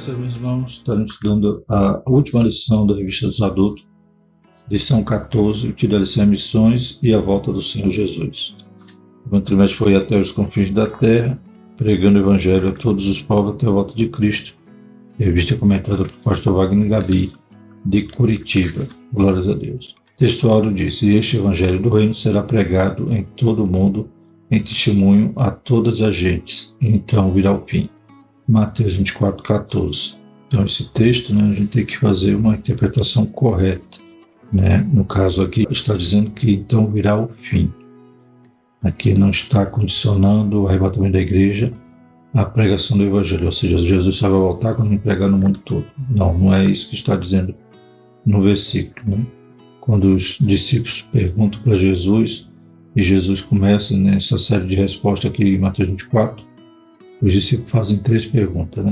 graças, meus irmãos. Estaremos estudando a última lição da Revista dos Adultos, lição 14, que dá lição a missões e a volta do Senhor Jesus. O trimestre foi até os confins da terra, pregando o Evangelho a todos os povos até a volta de Cristo. Revista comentada por pastor Wagner Gabi, de Curitiba. Glórias a Deus. O texto áureo diz: e este Evangelho do Reino será pregado em todo o mundo, em testemunho a todas as gentes, e então virá o fim. Mateus 24:14. Então esse texto, a gente tem que fazer uma interpretação correta. No caso aqui está dizendo que então virá o fim. Aqui não está condicionando o arrebatamento da igreja à pregação do Evangelho, ou seja, Jesus só vai voltar quando ele pregar no mundo todo. Não é isso que está dizendo no versículo. Quando os discípulos perguntam para Jesus, e Jesus começa nessa série de respostas aqui em Mateus 24, os discípulos fazem 3 perguntas.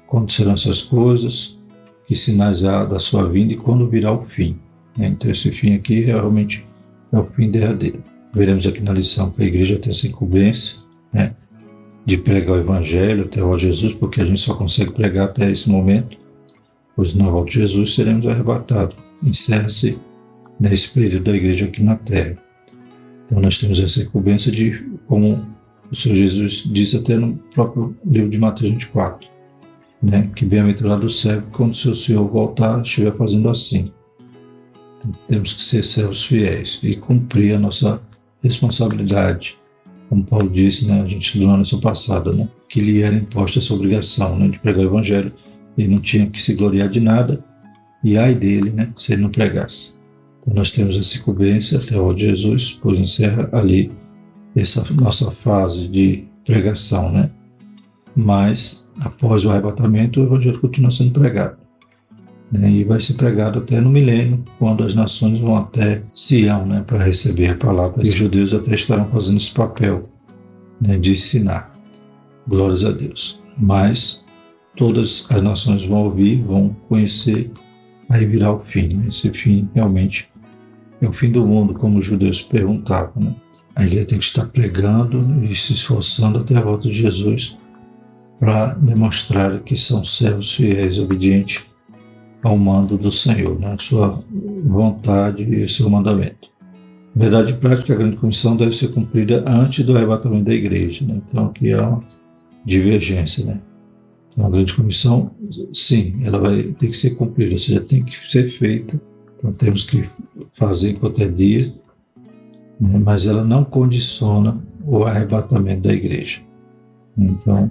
Quando serão essas coisas? Que sinais há da sua vinda e quando virá o fim? Então esse fim aqui realmente é o fim derradeiro. Veremos aqui na lição que a igreja tem essa incumbência de pregar o Evangelho até a volta de Jesus, porque a gente só consegue pregar até esse momento, pois na volta de Jesus seremos arrebatados. Encerra-se nesse período da igreja aqui na terra. Então nós temos essa incumbência de, como o Senhor Jesus disse até no próprio livro de Mateus 24, que bem-aventurado o servo quando o seu Senhor voltar estiver fazendo assim. Então, temos que ser servos fiéis e cumprir a nossa responsabilidade. Como Paulo disse, a gente estudou na lição passada, que lhe era imposta essa obrigação de pregar o Evangelho. Ele não tinha que se gloriar de nada, e ai dele, se ele não pregasse. Então nós temos essa incumbência até o de Jesus, pois encerra ali essa nossa fase de pregação, Mas após o arrebatamento o Evangelho continua sendo pregado, e vai ser pregado até no milênio, quando as nações vão até Sião, para receber a palavra. E os judeus até estarão fazendo esse papel, de ensinar. Glórias a Deus. Mas todas as nações vão ouvir, vão conhecer, aí virá o fim. Esse fim realmente é o fim do mundo, como os judeus perguntavam. A igreja tem que estar pregando e se esforçando até a volta de Jesus para demonstrar que são servos fiéis, obedientes ao mando do Senhor, a sua vontade e o seu mandamento. Verdade prática, a grande comissão deve ser cumprida antes do arrebatamento da igreja. Então aqui há uma divergência. Então a grande comissão, sim, ela vai ter que ser cumprida, ou seja, tem que ser feita. Então temos que fazer enquanto é dia, mas ela não condiciona o arrebatamento da igreja. Então,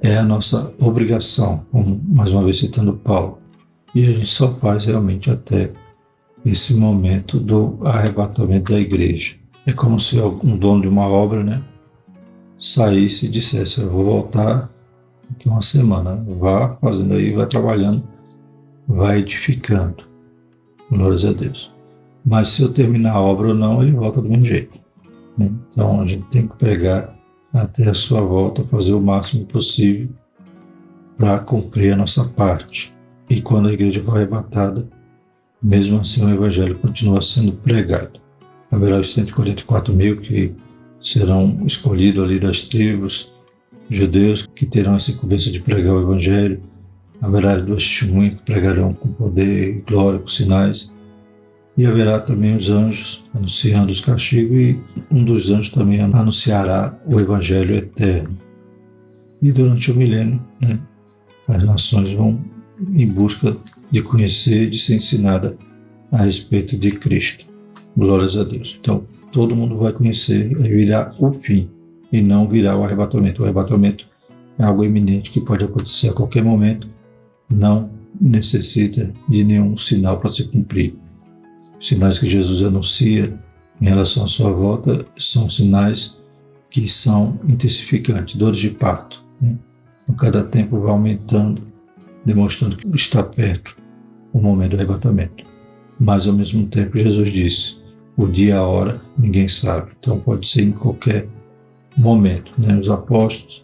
é a nossa obrigação, como mais uma vez citando Paulo, e a gente só faz realmente até esse momento do arrebatamento da igreja. É como se um dono de uma obra, saísse e dissesse: eu vou voltar daqui uma semana, vá fazendo aí, vai trabalhando, vai edificando. Glórias a Deus. Mas se eu terminar a obra ou não, ele volta do mesmo jeito. Então a gente tem que pregar até a sua volta, fazer o máximo possível para cumprir a nossa parte. E quando a igreja for arrebatada, mesmo assim o Evangelho continua sendo pregado. Haverá os 144 mil que serão escolhidos ali das tribos, judeus que terão essa incumbência de pregar o Evangelho. Haverá 2 testemunhas que pregarão com poder e glória, com sinais. E haverá também os anjos anunciando os castigos, e um dos anjos também anunciará o Evangelho eterno. E durante o milênio, as nações vão em busca de conhecer e de ser ensinada a respeito de Cristo. Glórias a Deus. Então, todo mundo vai conhecer e virá o fim, e não virá o arrebatamento. O arrebatamento é algo iminente que pode acontecer a qualquer momento, não necessita de nenhum sinal para se cumprir. Os sinais que Jesus anuncia em relação à sua volta são sinais que são intensificantes, dores de parto. Então, cada tempo vai aumentando, demonstrando que está perto o momento do arrebatamento. Mas, ao mesmo tempo, Jesus disse: o dia e a hora ninguém sabe. Então, pode ser em qualquer momento. Os apóstolos,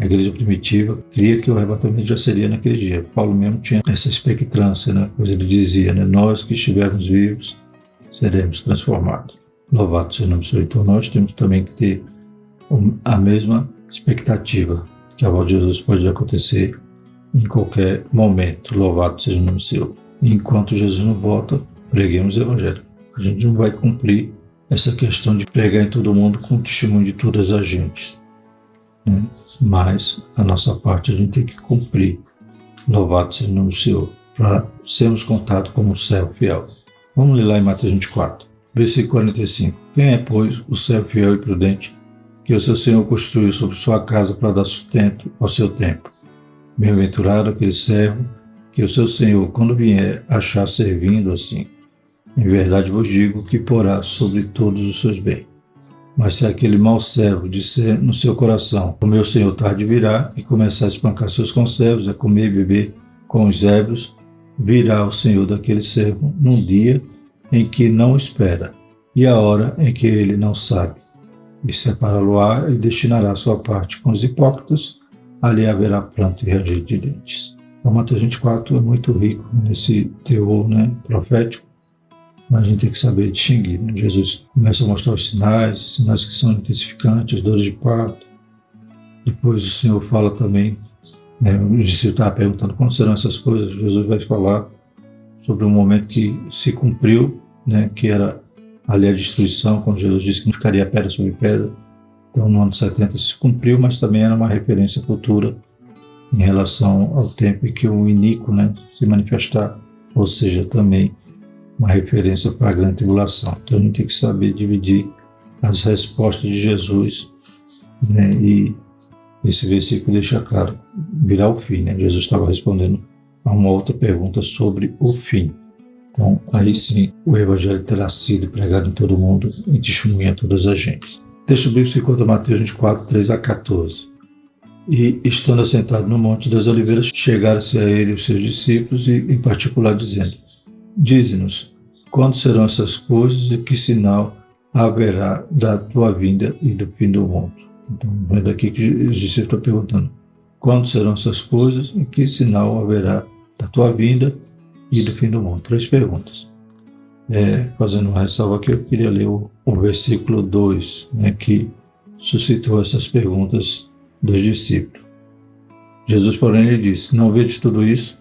a igreja primitiva, cria que o arrebatamento já seria naquele dia. Paulo mesmo tinha essa expectância, pois ele dizia: nós que estivermos vivos seremos transformados. Louvado seja o nome do Senhor. Então nós temos também que ter a mesma expectativa, que a volta de Jesus pode acontecer em qualquer momento. Louvado seja o nome do Senhor. Enquanto Jesus não volta, preguemos o Evangelho. A gente não vai cumprir essa questão de pregar em todo mundo com o testemunho de todas as gentes, né? Mas a nossa parte a gente tem que cumprir. Louvado seja o nome do Senhor, para sermos contados como servo fiel. Vamos ler lá em Mateus 24, versículo 45. Quem é, pois, o servo fiel e prudente, que o seu Senhor construiu sobre sua casa para dar sustento ao seu tempo? Bem-aventurado aquele servo que o seu Senhor, quando vier, achar servindo assim. Em verdade vos digo que porá sobre todos os seus bens. Mas se aquele mau servo disser no seu coração, o meu Senhor tarde virá, e começar a espancar seus conservos, a comer e beber com os ébrios, virá o Senhor daquele servo num dia em que não espera, e a hora em que ele não sabe. E separá-lo-á e destinará sua parte com os hipócritas, ali haverá pranto e ranger de dentes. Então, Mateus 24 é muito rico nesse teor, né, profético, mas a gente tem que saber distinguir, né? Jesus começa a mostrar os sinais que são intensificantes, as dores de parto. Depois o Senhor fala também, né, o discípulo estava perguntando quando serão essas coisas. Jesus vai falar sobre um momento que se cumpriu, né, que era ali a destruição, quando Jesus disse que não ficaria pedra sobre pedra. Então no ano 70 se cumpriu, mas também era uma referência futura em relação ao tempo em que o iníquo, né, se manifestar, ou seja, também uma referência para a grande tribulação. Então a gente tem que saber dividir as respostas de Jesus, né, e esse versículo deixa claro, virá o fim, né? Jesus estava respondendo a uma outra pergunta sobre o fim. Então aí sim o Evangelho terá sido pregado em todo o mundo e testemunha a todas as gentes. O texto bíblico se encontra em Mateus 24, 3 a 14. E, estando assentado no Monte das Oliveiras, chegaram-se a ele os seus discípulos e, em particular, dizendo: Dize-nos, quando serão essas coisas e que sinal haverá da tua vinda e do fim do mundo? Então, é daqui que os discípulos estão perguntando: quando serão essas coisas e que sinal haverá da tua vinda e do fim do mundo? 3 perguntas. Fazendo uma ressalva aqui, eu queria ler o versículo 2, né, que suscitou essas perguntas dos discípulos. Jesus, porém, lhe disse: não vedes tudo isso?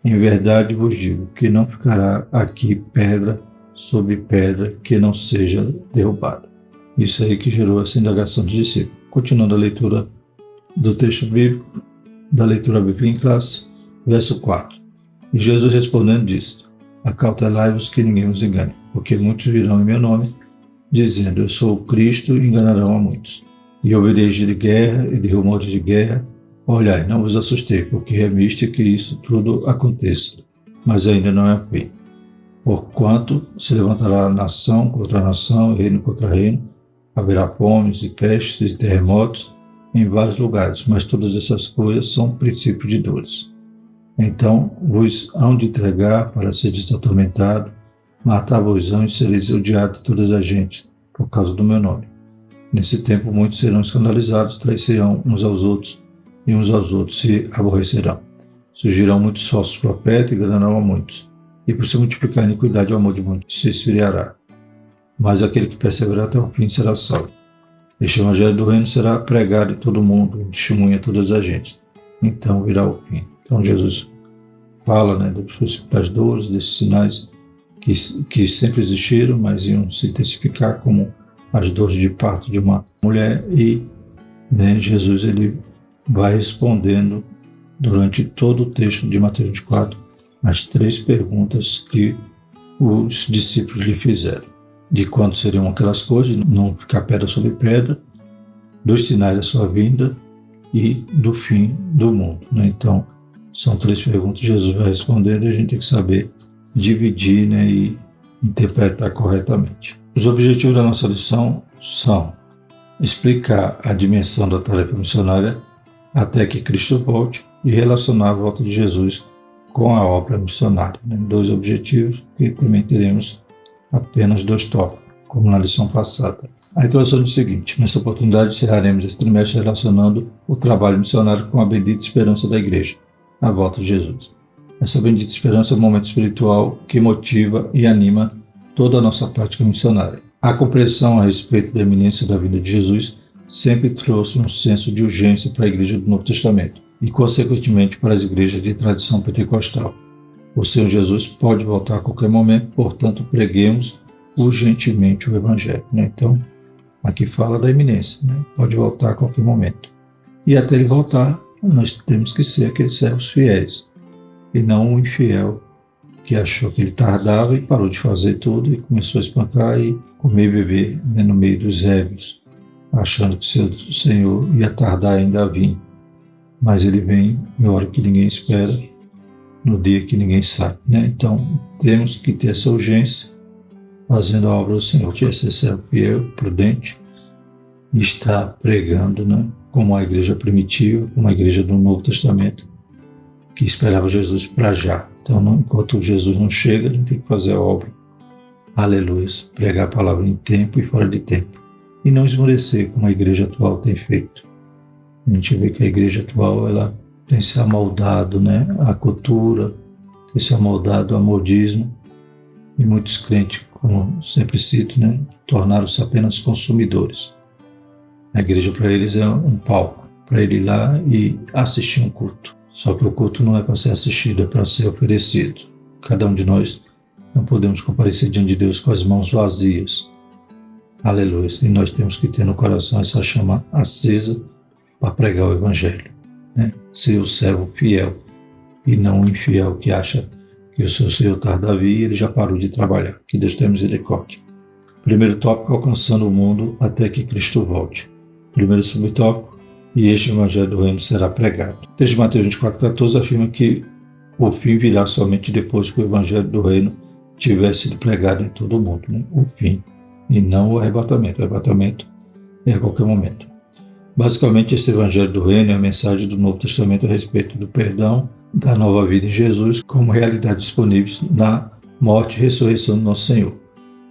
Em verdade vos digo que não ficará aqui pedra sobre pedra que não seja derrubada. Isso aí que gerou essa indagação dos discípulos. Continuando a leitura do texto bíblico, da leitura bíblica em classe, verso 4. E Jesus respondendo disse: acautelai-vos que ninguém vos engane, porque muitos virão em meu nome, dizendo: eu sou o Cristo, e enganarão a muitos. E ouvireis de guerra e de rumores de guerra. Olhai, não vos assustei, porque é misto que isso tudo aconteça, mas ainda não é o fim. Porquanto se levantará nação contra nação, reino contra reino, haverá fomes e pestes e terremotos em vários lugares, mas todas essas coisas são princípios de dores. Então vos hão de entregar para seres atormentados, matar-vos-ão e sereis odiados de todas as gentes, por causa do meu nome. Nesse tempo muitos serão escandalizados, trairão uns aos outros, e uns aos outros se aborrecerão. Surgirão muitos falsos profetas e enganarão a muitos. E por se multiplicar a iniquidade, o amor de muitos se esfriará. Mas aquele que perseverar até o fim será salvo. Este evangelho do reino será pregado em todo o mundo, testemunha a todas as gentes. Então virá o fim. Então Jesus fala, né, dos principais dores, desses sinais que sempre existiram, mas iam se intensificar, como as dores de parto de uma mulher. E, né, Jesus ele vai respondendo durante todo o texto de Mateus 24 as 3 perguntas que os discípulos lhe fizeram: de quando seriam aquelas coisas, não ficar pedra sobre pedra, dos sinais da sua vinda e do fim do mundo, né? Então são 3 perguntas que Jesus vai respondendo e a gente tem que saber dividir, né, e interpretar corretamente. Os objetivos da nossa lição são explicar a dimensão da tarefa missionária até que Cristo volte e relacionar a volta de Jesus com a obra missionária, né? 2 objetivos, que também teremos apenas 2 tópicos, como na lição passada. A introdução diz o seguinte: nessa oportunidade encerraremos esse trimestre relacionando o trabalho missionário com a bendita esperança da Igreja, a volta de Jesus. Essa bendita esperança é um momento espiritual que motiva e anima toda a nossa prática missionária. A compreensão a respeito da iminência da vinda de Jesus sempre trouxe um senso de urgência para a Igreja do Novo Testamento, e, consequentemente, para as igrejas de tradição pentecostal. O Senhor Jesus pode voltar a qualquer momento, portanto, preguemos urgentemente o Evangelho. Então, aqui fala da iminência, pode voltar a qualquer momento. E até ele voltar, nós temos que ser aqueles servos fiéis, e não o infiel que achou que ele tardava e parou de fazer tudo e começou a espancar e comer e beber no meio dos réveos, achando que seu Senhor ia tardar ainda a vir. Mas ele vem na hora que ninguém espera, no dia que ninguém sabe. Então, temos que ter essa urgência, fazendo a obra do Senhor, que é ser servo fiel, prudente, e estar pregando, como a igreja primitiva, como a igreja do Novo Testamento, que esperava Jesus para já. Então, enquanto Jesus não chega, a gente tem que fazer a obra. Aleluia. Pregar a palavra em tempo e fora de tempo. E não esmorecer, como a igreja atual tem feito. A gente vê que a igreja atual, ela tem se amoldado, à cultura, tem se amoldado ao modismo. E muitos crentes, como sempre cito, tornaram-se apenas consumidores. A igreja para eles é um palco, para ele ir lá e assistir um culto. Só que o culto não é para ser assistido, é para ser oferecido. Cada um de nós não podemos comparecer diante de Deus com as mãos vazias. Aleluia. E nós temos que ter no coração essa chama acesa para pregar o Evangelho. Ser o servo fiel e não o infiel que acha que o seu Senhor tarda a vir e ele já parou de trabalhar. Que Deus tenha misericórdia. Primeiro tópico, alcançando o mundo até que Cristo volte. Primeiro subtópico, e este Evangelho do Reino será pregado. O texto de Mateus 24,14 afirma que o fim virá somente depois que o Evangelho do Reino tiver sido pregado em todo o mundo. O fim, e não o arrebatamento. O arrebatamento é a qualquer momento. Basicamente, esse Evangelho do Reino é a mensagem do Novo Testamento a respeito do perdão, da nova vida em Jesus, como realidade disponíveis na morte e ressurreição do nosso Senhor.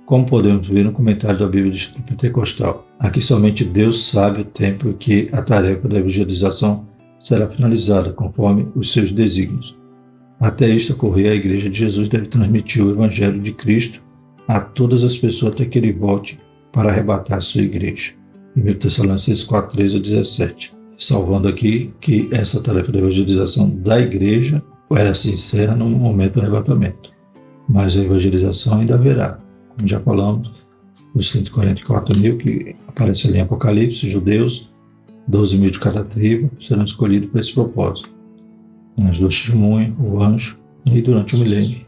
Como podemos ver no comentário da Bíblia do Instituto Pentecostal, aqui somente Deus sabe o tempo em que a tarefa da evangelização será finalizada, conforme os seus desígnios. Até isto ocorrer, a Igreja de Jesus deve transmitir o Evangelho de Cristo a todas as pessoas até que ele volte para arrebatar a sua Igreja. Em 1 Tessalonicenses 4:13-17. Salvando aqui que essa tarefa da evangelização da Igreja ela se encerra no momento do arrebatamento. Mas a evangelização ainda haverá. Como já falamos, os 144 mil que aparecem ali em Apocalipse, judeus, 12 mil de cada tribo, serão escolhidos para esse propósito. Os dois testemunhos, o anjo, e durante o milênio,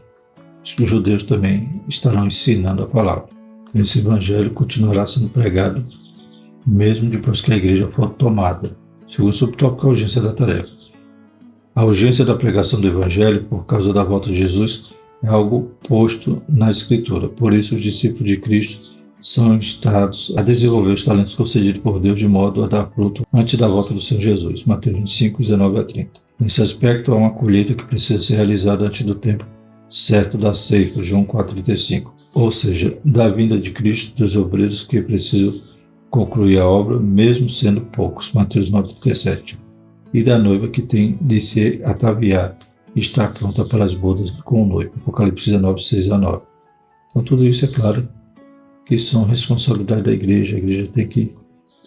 os judeus também estarão ensinando a palavra. Esse evangelho continuará sendo pregado mesmo depois que a igreja for tomada. Segundo subtópico, a urgência da tarefa. A urgência da pregação do evangelho, por causa da volta de Jesus, é algo posto na Escritura. Por isso, os discípulos de Cristo são instados a desenvolver os talentos concedidos por Deus de modo a dar fruto antes da volta do Senhor Jesus. Mateus 25:19-30. Nesse aspecto, há uma colheita que precisa ser realizada antes do tempo certo da ceifa, João 4:35. Ou seja, da vinda de Cristo, dos obreiros que precisam concluir a obra, mesmo sendo poucos, Mateus 9:37. E da noiva que tem de se ataviar e estar pronta para as bodas com o noivo, Apocalipse 19:6-9. Então tudo isso é claro que são responsabilidade da igreja. A igreja tem que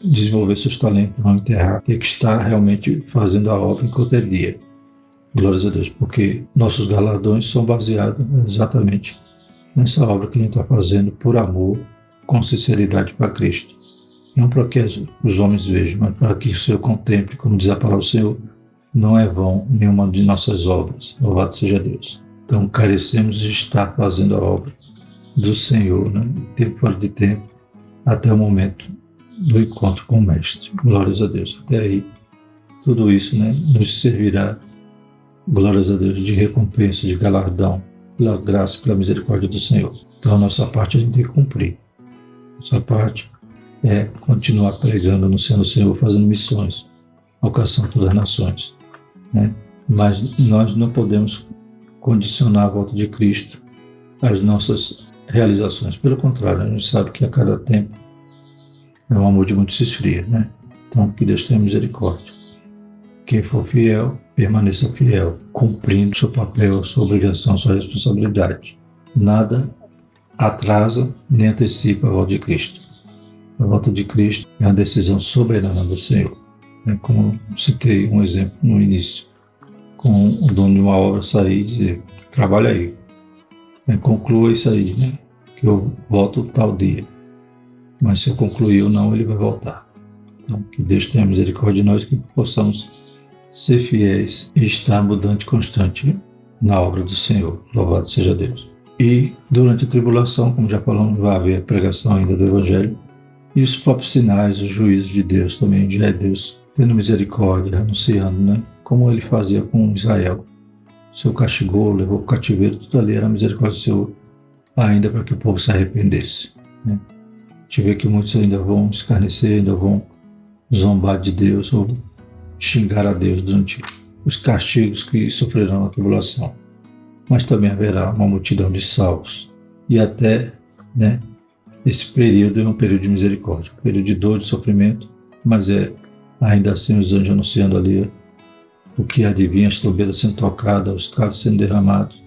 desenvolver seus talentos, não enterrar, tem que estar realmente fazendo a obra enquanto é dia. Glórias a Deus, porque nossos galardões são baseados exatamente nessa obra que a gente está fazendo por amor, com sinceridade para Cristo. Não para que os homens vejam, mas para que o Senhor contemple, como diz a palavra do Senhor, não é vão nenhuma de nossas obras. Louvado seja Deus. Então, carecemos de estar fazendo a obra do Senhor, tempo fora de tempo, até o momento do encontro com o Mestre. Glórias a Deus. Até aí, tudo isso nos servirá, glórias a Deus, de recompensa, de galardão, pela graça e pela misericórdia do Senhor. Então, a nossa parte a gente tem que cumprir. Nossa parte é continuar pregando no Senhor, fazendo missões, alcançando todas as nações. Mas nós não podemos condicionar a volta de Cristo às nossas realizações. Pelo contrário, a gente sabe que a cada tempo o amor de muitos se esfria. Então, que Deus tenha misericórdia. Quem for fiel, permaneça fiel, cumprindo seu papel, sua obrigação, sua responsabilidade. Nada atrasa nem antecipa a volta de Cristo. A volta de Cristo é uma decisão soberana do Senhor. né? Como citei um exemplo no início, com o dono de uma obra sair e dizer, trabalha aí, né? Conclua isso aí, né? Que eu volto tal dia. Mas se eu concluir ou não, ele vai voltar. Então, que Deus tenha misericórdia de nós, que possamos ser fiéis e estar mudante e constante na obra do Senhor. Louvado seja Deus. E durante a tribulação, como já falamos, vai haver a pregação ainda do Evangelho e os próprios sinais, os juízos de Deus também, já é Deus tendo misericórdia, anunciando, né? Como ele fazia com Israel. O Senhor castigou, levou para o cativeiro, tudo ali era a misericórdia do Senhor, ainda para que o povo se arrependesse, né? A gente vê que muitos ainda vão escarnecer, ainda vão zombar de Deus ou xingar a Deus durante os castigos que sofrerão na tribulação. Mas também haverá uma multidão de salvos. E até, né, esse período é um período de misericórdia, um período de dor, de sofrimento, mas é ainda assim os anjos anunciando ali o que adivinha, as trombetas sendo tocadas, os cálices sendo derramados.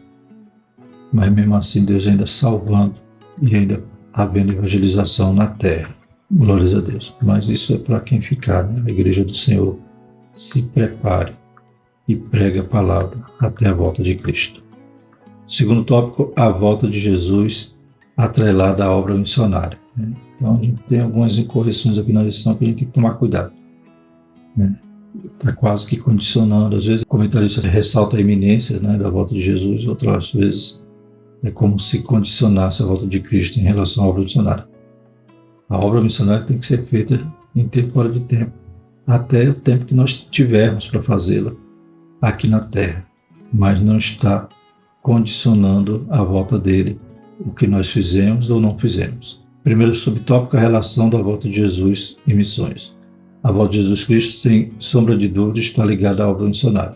Mas mesmo assim Deus ainda salvando e ainda havendo evangelização na terra. Glórias a Deus. Mas isso é para quem ficar, né? A igreja do Senhor se prepare e pregue a palavra até a volta de Cristo. Segundo tópico, a volta de Jesus atrelada à obra missionária, né? Então a gente tem algumas incorreções aqui na lição que a gente tem que tomar cuidado, né? Está quase que condicionando. Às vezes o comentarista ressalta a iminência, né, da volta de Jesus, outras vezes é como se condicionasse a volta de Cristo em relação à obra missionária. A obra missionária tem que ser feita em tempo fora de tempo, até o tempo que nós tivermos para fazê-la aqui na terra, mas não está condicionando a volta dele, o que nós fizemos ou não fizemos. Primeiro subtópico, a relação da volta de Jesus e missões. A volta de Jesus Cristo, sem sombra de dúvida, está ligada à obra missionária,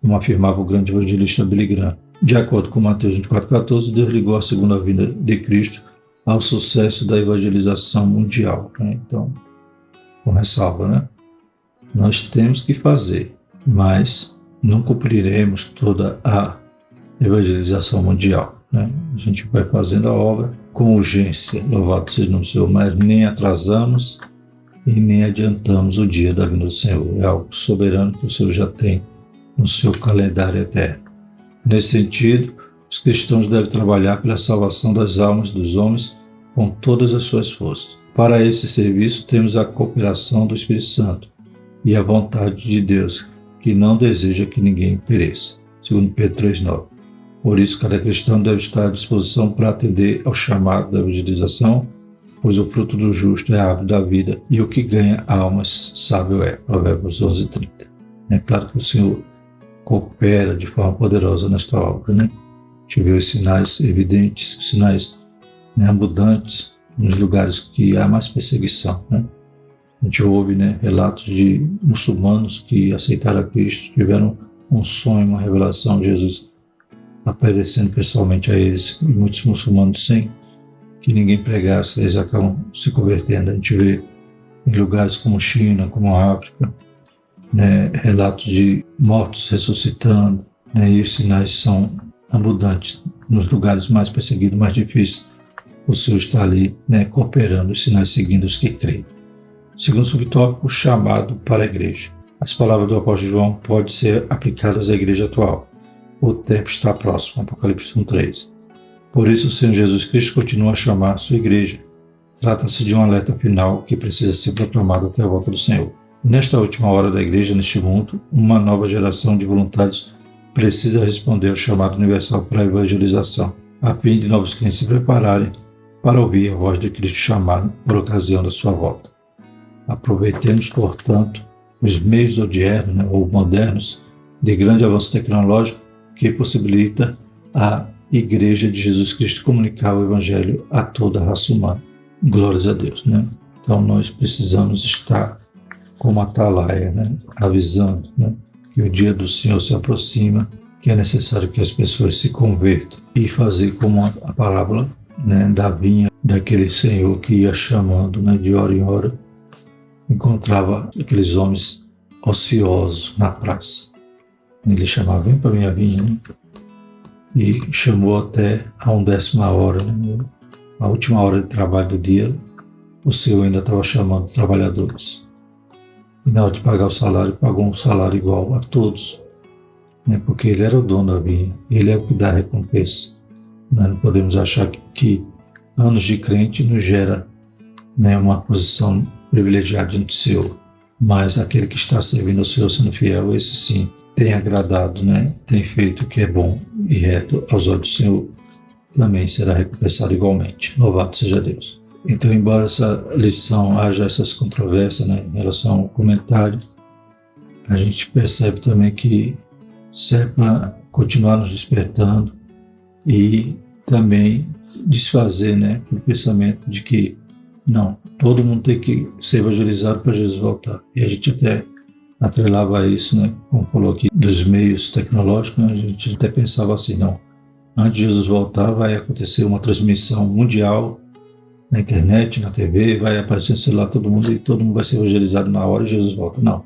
como afirmava o grande evangelista Billy Graham. De acordo com Mateus 24,14, Deus ligou a segunda vinda de Cristo ao sucesso da evangelização mundial, né? Então, com ressalva, né? Nós temos que fazer, mas não cumpriremos toda a evangelização mundial, né? A gente vai fazendo a obra com urgência, louvado seja o nome do Senhor, mas nem atrasamos e nem adiantamos o dia da vinda do Senhor. É algo soberano que o Senhor já tem no seu calendário eterno. Nesse sentido, os cristãos devem trabalhar pela salvação das almas dos homens com todas as suas forças. Para esse serviço, temos a cooperação do Espírito Santo e a vontade de Deus, que não deseja que ninguém pereça. Segundo Pedro 3,9. Por isso, cada cristão deve estar à disposição para atender ao chamado da evangelização, pois o fruto do justo é a árvore da vida e o que ganha almas sábio é. Provérbios 11:30. É claro que o Senhor coopera de forma poderosa nesta obra, né? A gente vê os sinais evidentes, os sinais, né, abundantes nos lugares que há mais perseguição, né? A gente ouve, né, relatos de muçulmanos que aceitaram a Cristo, tiveram um sonho, uma revelação de Jesus aparecendo pessoalmente a eles, e muitos muçulmanos sem que ninguém pregasse, eles acabam se convertendo. A gente vê em lugares como China, como África, né, relatos de mortos ressuscitando, né, e os sinais são abundantes nos lugares mais perseguidos, mais difíceis. O Senhor está ali, né, cooperando, os sinais seguindo os que creem. Segundo subtópico, o chamado para a igreja. As palavras do apóstolo João podem ser aplicadas à igreja atual. O tempo está próximo, Apocalipse 1:3. Por isso, o Senhor Jesus Cristo continua a chamar a sua igreja. Trata-se de um alerta final que precisa ser proclamado até a volta do Senhor. Nesta última hora da igreja, neste mundo, uma nova geração de voluntários precisa responder ao chamado universal para a evangelização, a fim de novos crentes se prepararem para ouvir a voz de Cristo chamado por ocasião da sua volta. Aproveitemos, portanto, os meios odiernos, né, ou modernos de grande avanço tecnológico que possibilita a Igreja de Jesus Cristo comunicar o Evangelho a toda a raça humana. Glórias a Deus, né? Então nós precisamos estar como atalaia, né, avisando, né, que o dia do Senhor se aproxima, que é necessário que as pessoas se convertam e fazer como a parábola, né, da vinha daquele Senhor que ia chamando, né, de hora em hora, encontrava aqueles homens ociosos na praça. Ele chamava, vem para minha vinha, né? E chamou até a 11ª hora, né? A última hora de trabalho do dia, o Senhor ainda estava chamando trabalhadores. E na hora de pagar o salário, pagou um salário igual a todos, né? Porque ele era o dono da vinha, ele é o que dá a recompensa. Nós não podemos achar que anos de crente nos gera, né, uma posição privilegiada diante do Senhor, mas aquele que está servindo ao Senhor sendo fiel, esse sim tem agradado, né? Tem feito o que é bom e reto aos olhos do Senhor, também será recompensado igualmente. Louvado seja Deus. Então, embora essa lição haja essas controvérsias, né, em relação ao comentário, a gente percebe também que serve para continuar nos despertando e também desfazer, né, o pensamento de que não, todo mundo tem que ser evangelizado para Jesus voltar. E a gente até atrelava isso, né, como falou aqui, dos meios tecnológicos, né, a gente até pensava assim, não, antes de Jesus voltar vai acontecer uma transmissão mundial na internet, na TV, vai aparecer no celular todo mundo e todo mundo vai ser evangelizado na hora e Jesus volta. Não.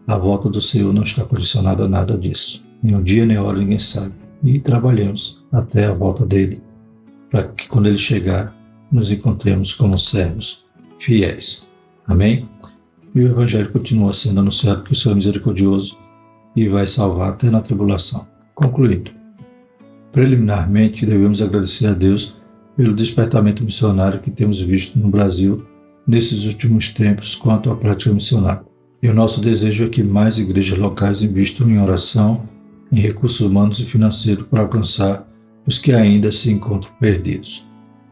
A volta do Senhor não está condicionada a nada disso. Nem o dia, nem a hora, ninguém sabe. E trabalhemos até a volta dele, para que quando ele chegar, nos encontremos como servos fiéis. Amém? E o Evangelho continua sendo anunciado que o Senhor é misericordioso e vai salvar até na tribulação. Concluindo. Preliminarmente, devemos agradecer a Deus pelo despertamento missionário que temos visto no Brasil nesses últimos tempos quanto à prática missionária. E o nosso desejo é que mais igrejas locais invistam em oração, em recursos humanos e financeiros para alcançar os que ainda se encontram perdidos.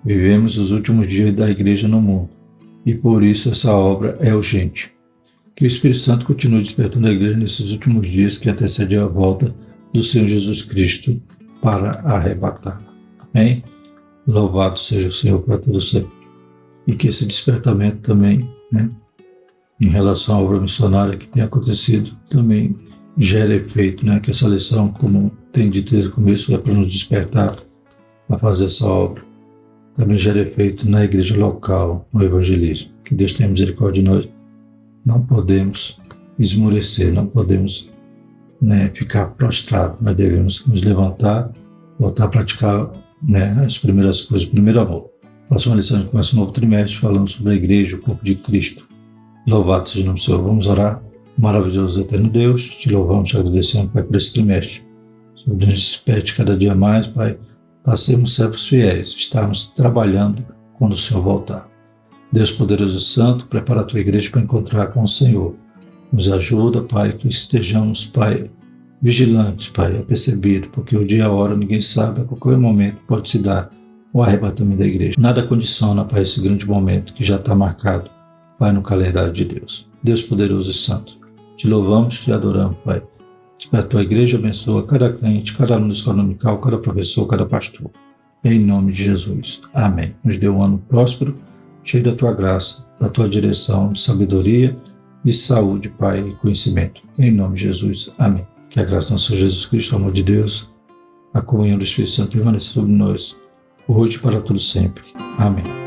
Vivemos os últimos dias da igreja no mundo e por isso essa obra é urgente. Que o Espírito Santo continue despertando a igreja nesses últimos dias que antecedem a volta do Senhor Jesus Cristo para arrebatá-la. Amém? Louvado seja o Senhor para todo sempre. E que esse despertamento também, né, em relação à obra missionária que tem acontecido, também gere efeito, né? Que essa lição, como tem dito desde o começo, é para nos despertar a fazer essa obra. Também gera efeito na igreja local, no evangelismo. Que Deus tenha misericórdia de nós. Não podemos esmorecer, não podemos, né, ficar prostrados. Nós devemos nos levantar, voltar a praticar, né, as primeiras coisas, o primeiro amor. Próxima lição, a gente começa um novo trimestre falando sobre a igreja, o corpo de Cristo. Louvado seja o nome do Senhor. Vamos orar. Maravilhoso eterno Deus, te louvamos, te agradecemos, Pai, por esse trimestre. Senhor, nos desperte cada dia mais, Pai, para sermos servos fiéis, estarmos trabalhando quando o Senhor voltar. Deus poderoso e santo, prepara a tua igreja para encontrar com o Senhor. Nos ajuda, Pai, que estejamos, Pai, vigilantes, Pai, apercebido, porque o dia e a hora ninguém sabe, a qualquer momento pode se dar o arrebatamento da igreja. Nada condiciona, Pai, esse grande momento que já está marcado, Pai, no calendário de Deus. Deus poderoso e santo, te louvamos, te adoramos, Pai. Desperta a tua igreja, abençoa cada crente, cada aluno esconomical, cada professor, cada pastor. Em nome de Jesus. Amém. Nos dê um ano próspero, cheio da tua graça, da tua direção, de sabedoria, de saúde, Pai, e conhecimento. Em nome de Jesus. Amém. Que a graça do nosso Senhor Jesus Cristo, o amor de Deus, a comunhão do Espírito Santo permaneça sobre nós, hoje e para todo sempre. Amém.